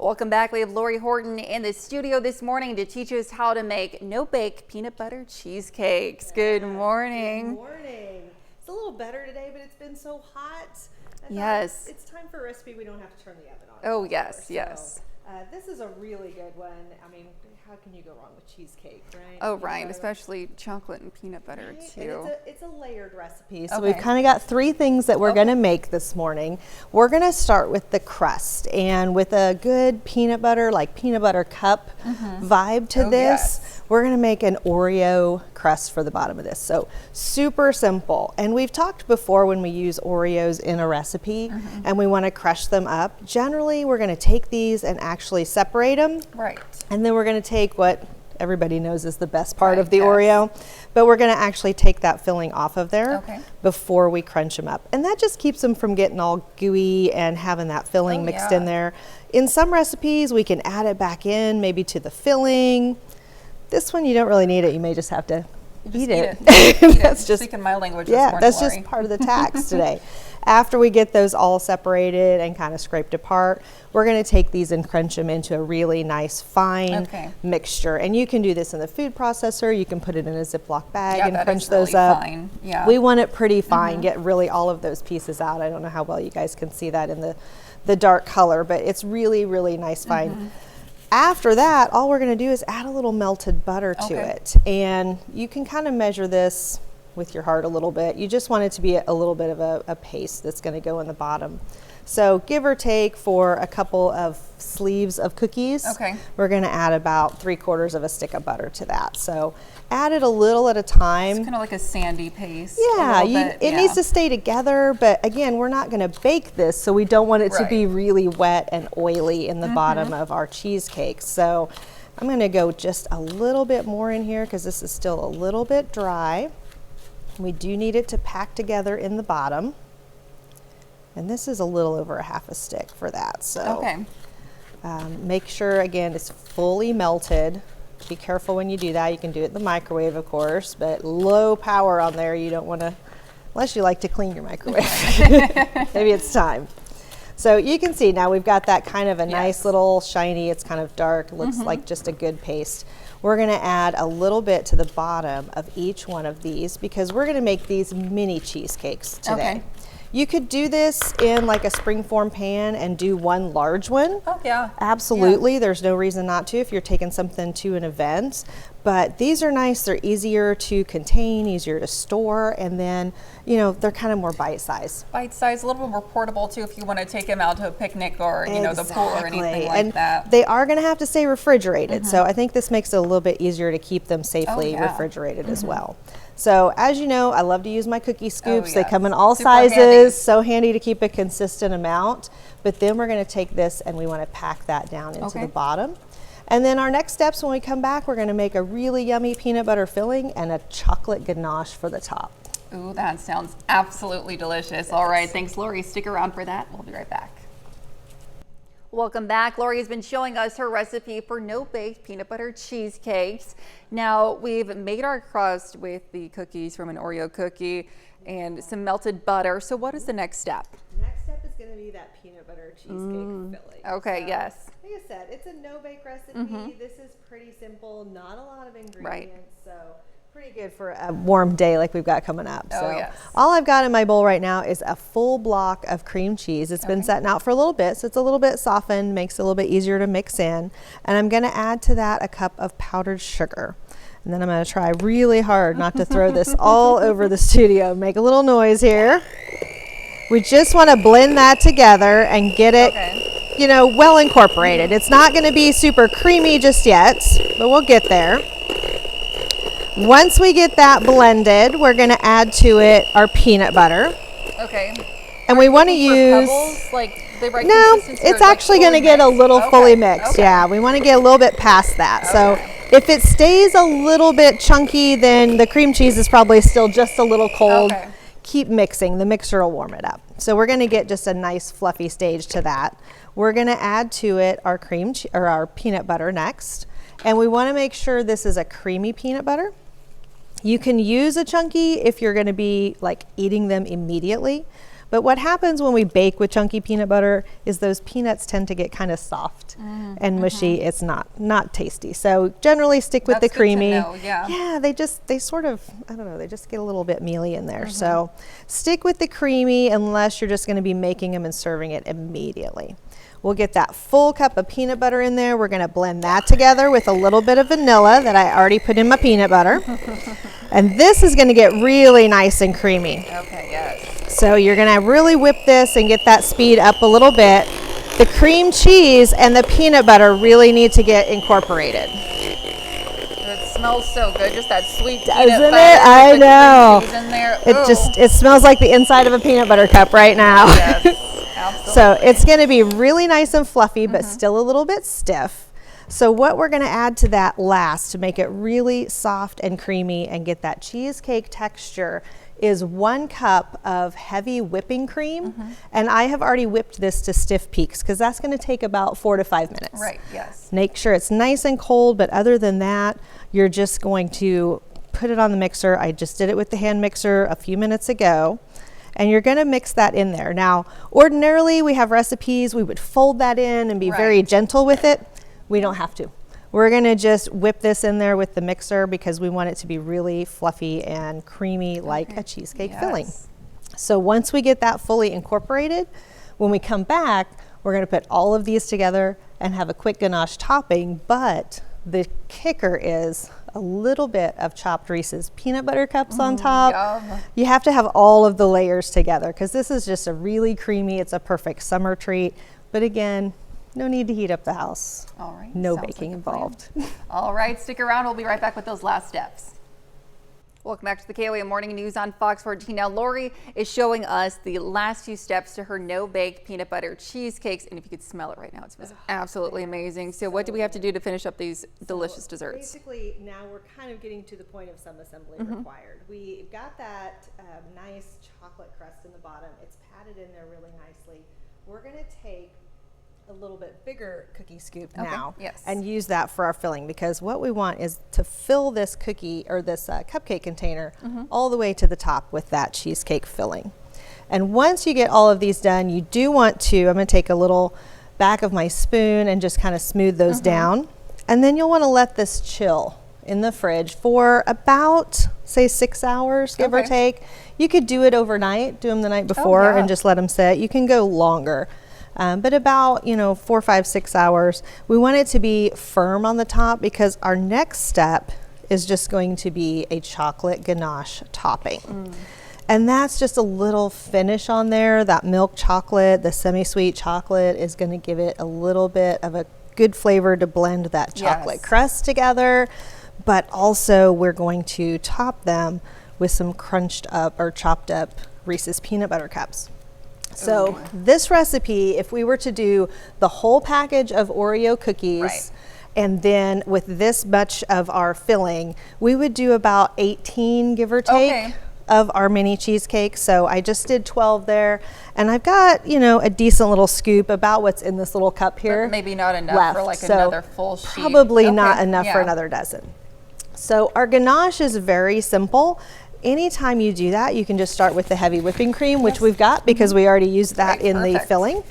Welcome back. We have Lori Horton in the studio this morning to teach us how to make no-bake peanut butter cheesecakes. Good morning. Good morning. It's a little better today, but it's been so hot. Yes. It's time for a recipe we don't have to turn the oven on. Oh, yes, yes. This is a really good one. I mean, how can you go wrong with cheesecake, right? Oh, right, especially chocolate and peanut butter, Right? too. And it's a layered recipe. So Okay. we've kind of got three things that we're going to make this morning. We're going to start with the crust, and with a good peanut butter, like peanut butter cup vibe to this, yes. we're going to make an Oreo crust for the bottom of this. So super simple. And we've talked before when we use Oreos in a recipe and we want to crush them up. Generally, we're going to take these and actually separate them. Right. And then we're going to take what everybody knows is the best part of the yes. Oreo, but we're going to actually take that filling off of there Okay. before we crunch them up. And that just keeps them from getting all gooey and having that filling mixed in there. In some recipes, we can add it back in, maybe to the filling. This one, you don't really need it. You may just have to eat it. That's just speaking my language. Yeah, this morning, that's Lori. just part of the tax today. After we get those all separated and kind of scraped apart, we're going to take these and crunch them into a really nice fine mixture. And you can do this in the food processor. You can put it in a Ziploc bag and crunch those really up. Fine. Yeah. We want it pretty fine, get really all of those pieces out. I don't know how well you guys can see that in the dark color, but it's really, really nice fine. After that, all we're going to do is add a little melted butter to it. And you can kind of measure this with your heart a little bit. You just want it to be a little bit of a paste that's going to go in the bottom. So give or take for a couple of sleeves of cookies, we're going to add about 3/4 of a stick of butter to that. So add it a little at a time. It's kind of like a sandy paste. Yeah, it needs to stay together, but again, we're not going to bake this, so we don't want it to be really wet and oily in the bottom of our cheesecake. So I'm going to go just a little bit more in here because this is still a little bit dry. We do need it to pack together in the bottom. And this is a little over a half a stick for that. So make sure, again, it's fully melted. Be careful when you do that. You can do it in the microwave, of course, but low power on there. You don't want to, unless you like to clean your microwave. Maybe it's time. So you can see now we've got that kind of a nice little shiny, it's kind of dark, looks like just a good paste. We're going to add a little bit to the bottom of each one of these because we're going to make these mini cheesecakes today. You could do this in like a springform pan and do one large one. Oh, yeah. Absolutely. Yeah. There's no reason not to if you're taking something to an event. But these are nice. They're easier to contain, easier to store, and then, you know, they're kind of more bite-sized. Bite-sized, a little bit more portable, too, if you want to take them out to a picnic or, you know, the pool or anything like that. They are going to have to stay refrigerated. So I think this makes it a little bit easier to keep them safely refrigerated as well. So as you know, I love to use my cookie scoops. They come in all sizes, so handy to keep a consistent amount. But then we're going to take this and we want to pack that down into the bottom. And then our next steps when we come back, we're going to make a really yummy peanut butter filling and a chocolate ganache for the top. Ooh, that sounds absolutely delicious. All right, thanks, Lori. Stick around for that. We'll be right back. Welcome back. Lori has been showing us her recipe for no-bake peanut butter cheesecakes. Now, we've made our crust with the cookies from an Oreo cookie and some melted butter. So what is the next step? Next step is going to be that peanut butter cheesecake filling. Okay, so, yes. Like I said, it's a no-bake recipe. This is pretty simple, not a lot of ingredients. So pretty good for a warm day like we've got coming up. So all I've got in my bowl right now is a full block of cream cheese. It's been setting out for a little bit, so it's a little bit softened, makes it a little bit easier to mix in. And I'm going to add to that a cup of powdered sugar. And then I'm going to try really hard not to throw this all over the studio. Make a little noise here. We just want to blend that together and get it, you know, well incorporated. It's not going to be super creamy just yet, but we'll get there. Once we get that blended, we're going to add to it our peanut butter. And we want to use, no, it's actually going to get a little fully mixed. Yeah, we want to get a little bit past that. So if it stays a little bit chunky, then the cream cheese is probably still just a little cold. Keep mixing, the mixer will warm it up. So we're going to get just a nice fluffy stage to that. We're going to add to it our our peanut butter next. And we want to make sure this is a creamy peanut butter. You can use a chunky if you're going to be like eating them immediately, But what happens when we bake with chunky peanut butter is those peanuts tend to get kind of soft and mushy. It's not tasty. So generally stick with the creamy. Yeah, they sort of, I don't know, they just get a little bit mealy in there. So stick with the creamy unless you're just going to be making them and serving it immediately. We'll get that full cup of peanut butter in there. We're going to blend that together with a little bit of vanilla that I already put in my peanut butter. And this is going to get really nice and creamy. Okay, yes. So you're going to really whip this and get that speed up a little bit. The cream cheese and the peanut butter really need to get incorporated. It smells so good, just that sweet peanut Doesn't butter. it? I know. Cheese in there. It smells like the inside of a peanut butter cup right now. Yes. Absolutely. So it's going to be really nice and fluffy, but still a little bit stiff. So what we're going to add to that last to make it really soft and creamy and get that cheesecake texture is 1 cup of heavy whipping cream. And I have already whipped this to stiff peaks because that's going to take about 4 to 5 minutes. Right, yes. Make sure it's nice and cold, but other than that, you're just going to put it on the mixer. I just did it with the hand mixer a few minutes ago. And you're going to mix that in there. Now, ordinarily we have recipes, we would fold that in and be very gentle with it. We don't have to. We're going to just whip this in there with the mixer because we want it to be really fluffy and creamy like a cheesecake filling. So once we get that fully incorporated, when we come back, we're going to put all of these together and have a quick ganache topping, but the kicker is a little bit of chopped Reese's peanut butter cups on top. Yum. You have to have all of the layers together because this is just a really creamy, it's a perfect summer treat. But again, no need to heat up the house. All right. No baking involved. All right, stick around. We'll be right back with those last steps. Welcome back to the KOA Morning News on Fox 14. Now, Lori is showing us the last few steps to her no-bake peanut butter cheesecakes. And if you could smell it right now, it smells absolutely amazing. So what do we have to do to finish up these delicious desserts? Basically, now we're kind of getting to the point of some assembly required. We've got that nice chocolate crust in the bottom. It's patted in there really nicely. We're going to take a little bit bigger cookie scoop now and use that for our filling, because what we want is to fill this cookie or this cupcake container all the way to the top with that cheesecake filling. And once you get all of these done, you do want to, I'm going to take a little back of my spoon and just kind of smooth those down. And then you'll want to let this chill in the fridge for about, say, 6 hours, give or take. You could do it overnight, do them the night before and just let them sit. You can go longer. But about, 4, 5, 6 hours. We want it to be firm on the top because our next step is just going to be a chocolate ganache topping. And that's just a little finish on there. That milk chocolate, the semi-sweet chocolate is going to give it a little bit of a good flavor to blend that chocolate crust together. But also we're going to top them with some crunched up or chopped up Reese's peanut butter cups. So this recipe, if we were to do the whole package of Oreo cookies and then with this much of our filling, we would do about 18, give or take, of our mini cheesecake. So I just did 12 there, and I've got, a decent little scoop about what's in this little cup here. But maybe not enough left. for like So another full sheet. Probably not enough for another dozen. So our ganache is very simple. Anytime you do that, you can just start with the heavy whipping cream, which we've got because we already used that in the filling,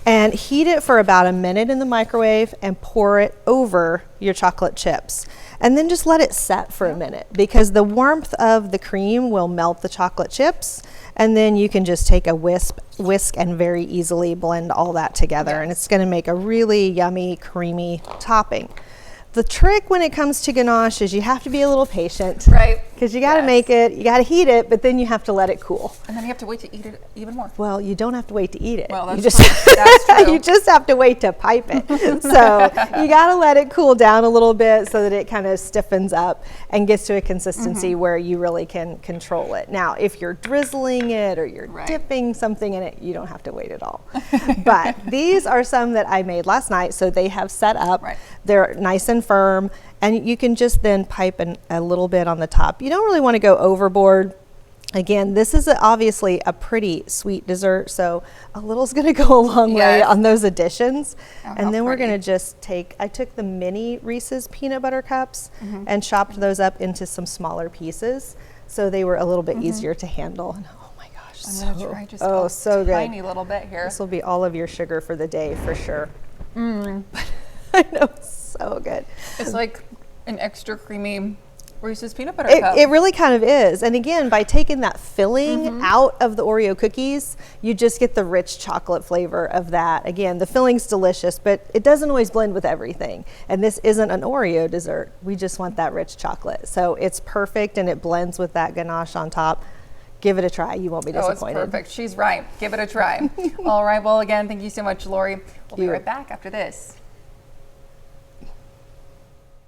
and heat it for about a minute in the microwave and pour it over your chocolate chips. And then just let it set for a minute because the warmth of the cream will melt the chocolate chips, and then you can just take a whisk and very easily blend all that together, and it's going to make a really yummy, creamy topping. The trick when it comes to ganache is you have to be a little patient. Right. Because you got to make it, you got to heat it, but then you have to let it cool. And then you have to wait to eat it even more. Well, you don't have to wait to eat it. Well, that's true. You just have to wait to pipe it. So you got to let it cool down a little bit so that it kind of stiffens up and gets to a consistency where you really can control it. Now, if you're drizzling it or you're dipping something in it, you don't have to wait at all. But these are some that I made last night, so they have set up. They're nice and firm, and you can just then pipe a little bit on the top. You don't really want to go overboard. Again, this is obviously a pretty sweet dessert, so a little's going to go a long way on those additions. And then we're going to just I took the mini Reese's peanut butter cups and chopped those up into some smaller pieces, so they were a little bit easier to handle. And oh my gosh, I'm gonna try just a tiny little bit here. This will be all of your sugar for the day for sure. I know, so good. It's like an extra creamy Reese's peanut butter cup. It really kind of is. And again, by taking that filling out of the Oreo cookies, you just get the rich chocolate flavor of that. Again, the filling's delicious, but it doesn't always blend with everything. And this isn't an Oreo dessert. We just want that rich chocolate. So it's perfect, and it blends with that ganache on top. Give it a try. You won't be disappointed. Oh, it's perfect. She's right. Give it a try. All right. Well, again, thank you so much, Lori. We'll be right back after this.